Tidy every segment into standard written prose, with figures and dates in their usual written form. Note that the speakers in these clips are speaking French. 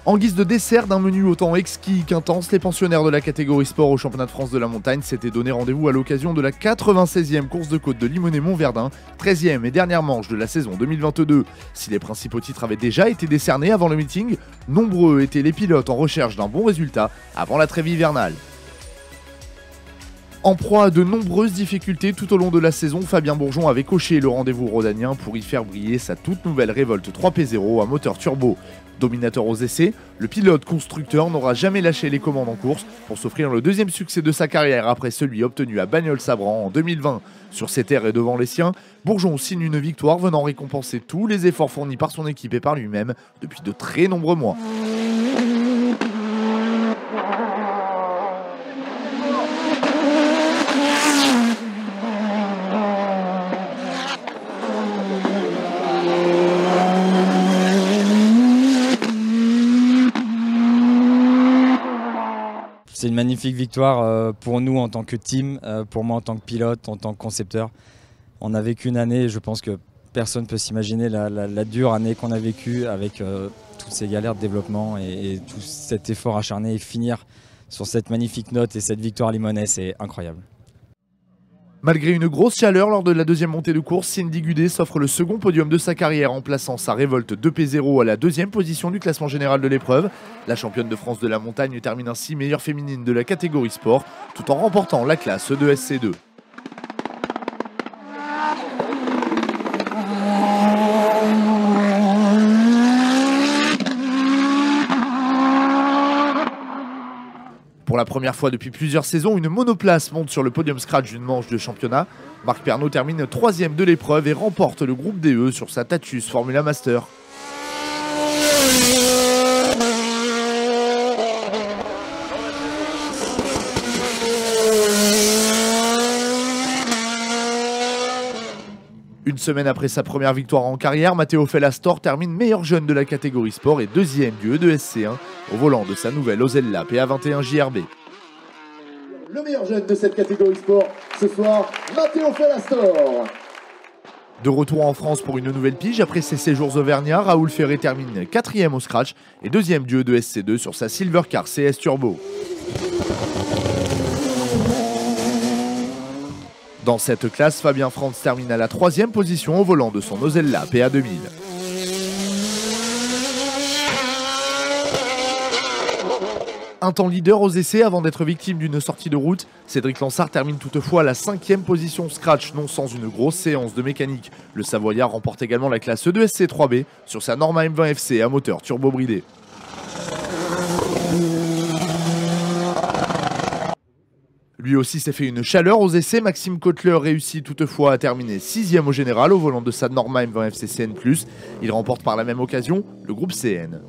En guise de dessert d'un menu autant exquis qu'intense, les pensionnaires de la catégorie sport au championnat de France de la montagne s'étaient donné rendez-vous à l'occasion de la 96e course de côte de Limonest-Montverdun, 13e et dernière manche de la saison 2022. Si les principaux titres avaient déjà été décernés avant le meeting, nombreux étaient les pilotes en recherche d'un bon résultat avant la trêve hivernale. En proie à de nombreuses difficultés tout au long de la saison, Fabien Bourgeon avait coché le rendez-vous rhodanien pour y faire briller sa toute nouvelle Revolt 3P0 à moteur turbo. Dominateur aux essais, le pilote constructeur n'aura jamais lâché les commandes en course pour s'offrir le deuxième succès de sa carrière après celui obtenu à Bagnols-Sabran en 2020. Sur ses terres et devant les siens, Bourgeon signe une victoire venant récompenser tous les efforts fournis par son équipe et par lui-même depuis de très nombreux mois. C'est une magnifique victoire pour nous en tant que team, pour moi en tant que pilote, en tant que concepteur. On a vécu une année, je pense que personne ne peut s'imaginer la dure année qu'on a vécue avec toutes ces galères de développement et tout cet effort acharné et finir sur cette magnifique note et cette victoire à Limonest, c'est incroyable. Malgré une grosse chaleur lors de la deuxième montée de course, Cindy Gudet s'offre le second podium de sa carrière en plaçant sa Revolt 2P0 à la deuxième position du classement général de l'épreuve. La championne de France de la montagne termine ainsi meilleure féminine de la catégorie sport, tout en remportant la classe de SC2. Pour la première fois depuis plusieurs saisons, une monoplace monte sur le podium scratch d'une manche de championnat. Marc Pernaut termine 3e de l'épreuve et remporte le groupe DE sur sa Tatuus Formula Master. Une semaine après sa première victoire en carrière, Matteo Fellastor termine meilleur jeune de la catégorie sport et deuxième du E2 SC1 au volant de sa nouvelle Osella PA21 JRB. Le meilleur jeune de cette catégorie sport ce soir, Matteo Fellastor. De retour en France pour une nouvelle pige, après ses séjours auvergnats, Raoul Ferré termine 4e au scratch et 2e du E2 SC2 sur sa Silvercar CS Turbo. Dans cette classe, Fabien Frantz termine à la 3e position au volant de son Osella PA2000. Un temps leader aux essais avant d'être victime d'une sortie de route, Cédric Lansart termine toutefois à la 5e position scratch, non sans une grosse séance de mécanique. Le Savoyard remporte également la classe E2 SC3B sur sa Norma M20 FC à moteur turbo bridé. Lui aussi s'est fait une chaleur aux essais, Maxime Kotler réussit toutefois à terminer 6e au général au volant de sa Norma M20 FC CN+. Il remporte par la même occasion le groupe CN.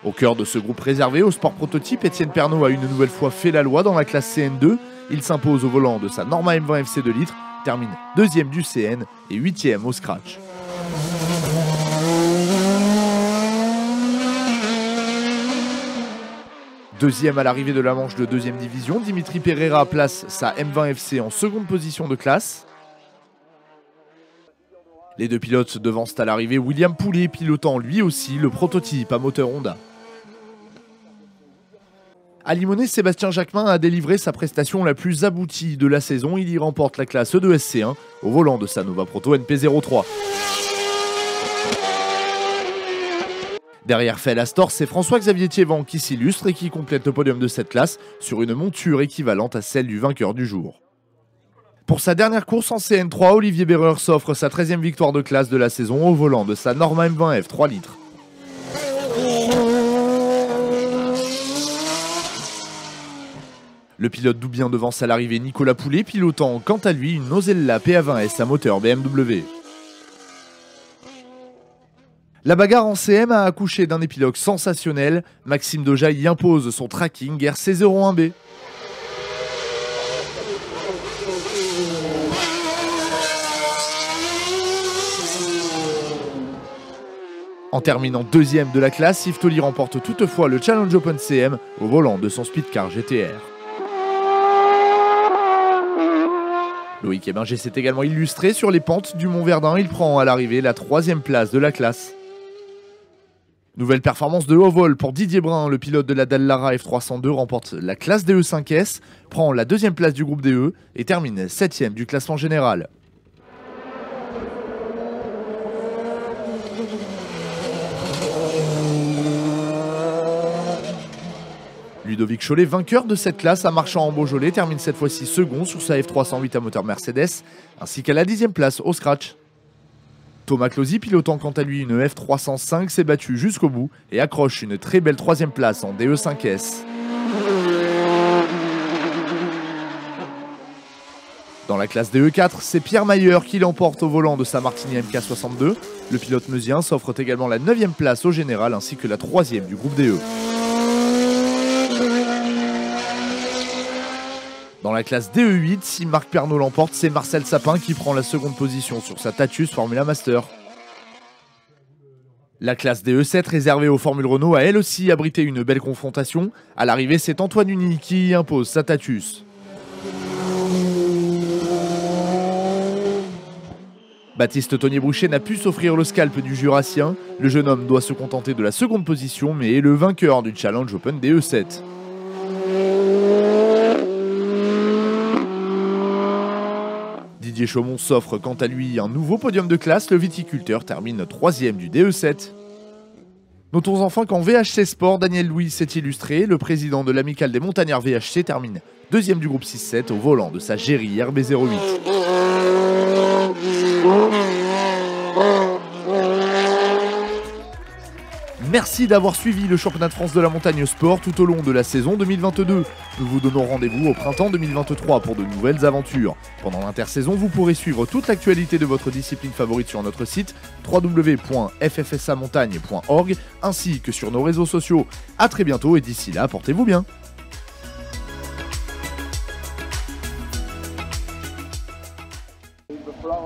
Au cœur de ce groupe réservé au sport prototype, Étienne Pernaut a une nouvelle fois fait la loi dans la classe CN2. Il s'impose au volant de sa Norma M20 FC 2 litres, termine 2e du CN et 8e au scratch. Deuxième à l'arrivée de la manche de 2e division, Dimitri Pereira place sa M20 FC en seconde position de classe. Les deux pilotes devancent à l'arrivée William Poulet, pilotant lui aussi le prototype à moteur Honda. À Limonest, Sébastien Jacquemin a délivré sa prestation la plus aboutie de la saison. Il y remporte la classe E2 SC1 au volant de sa Nova Proto NP03. Derrière Fellastor, c'est François-Xavier Thievan qui s'illustre et qui complète le podium de cette classe sur une monture équivalente à celle du vainqueur du jour. Pour sa dernière course en CN3, Olivier Berreur s'offre sa 13e victoire de classe de la saison au volant de sa Norma M20 F 3 litres. Le pilote doubien devance à l'arrivée Nicolas Poulet, pilotant quant à lui une Osella PA20S à moteur BMW. La bagarre en CM a accouché d'un épilogue sensationnel. Maxime Doja y impose son tracking RC01B. En terminant 2e de la classe, Yves Tolly remporte toutefois le Challenge Open CM au volant de son Speedcar GTR. Loïc Hébinger s'est également illustré sur les pentes du Mont Verdun. Il prend à l'arrivée la 3e place de la classe. Nouvelle performance de haut vol pour Didier Brun, le pilote de la Dallara F302 remporte la classe DE 5S, prend la deuxième place du groupe DE et termine 7ème du classement général. Ludovic Cholet, vainqueur de cette classe à Marchand en Beaujolais, termine cette fois-ci second sur sa F308 à moteur Mercedes, ainsi qu'à la 10e place au scratch. Thomas Closy, pilotant quant à lui une F305, s'est battu jusqu'au bout et accroche une très belle 3e place en DE 5S. Dans la classe DE4, c'est Pierre Mayer qui l'emporte au volant de sa Martini MK62. Le pilote meusien s'offre également la 9e place au général ainsi que la 3e du groupe DE. Dans la classe DE8, si Marc Pernot l'emporte, c'est Marcel Sapin qui prend la seconde position sur sa Tatuus Formula Master. La classe DE7 réservée aux Formules Renault a elle aussi abrité une belle confrontation. À l'arrivée, c'est Antoine Uni qui impose sa Tatuus. Baptiste Tonier-Brouchet n'a pu s'offrir le scalp du Jurassien. Le jeune homme doit se contenter de la seconde position, mais est le vainqueur du Challenge Open DE7. Didier Chaumont s'offre quant à lui un nouveau podium de classe, le viticulteur termine 3ème du DE7. Notons enfin qu'en VHC Sport, Daniel Louis s'est illustré, le président de l'amicale des montagnards VHC termine 2ème du groupe 6-7 au volant de sa Géry RB08. Merci d'avoir suivi le championnat de France de la montagne sport tout au long de la saison 2022. Nous vous donnons rendez-vous au printemps 2023 pour de nouvelles aventures. Pendant l'intersaison, vous pourrez suivre toute l'actualité de votre discipline favorite sur notre site www.ffsamontagne.org ainsi que sur nos réseaux sociaux. A très bientôt et d'ici là, portez-vous bien. Il va falloir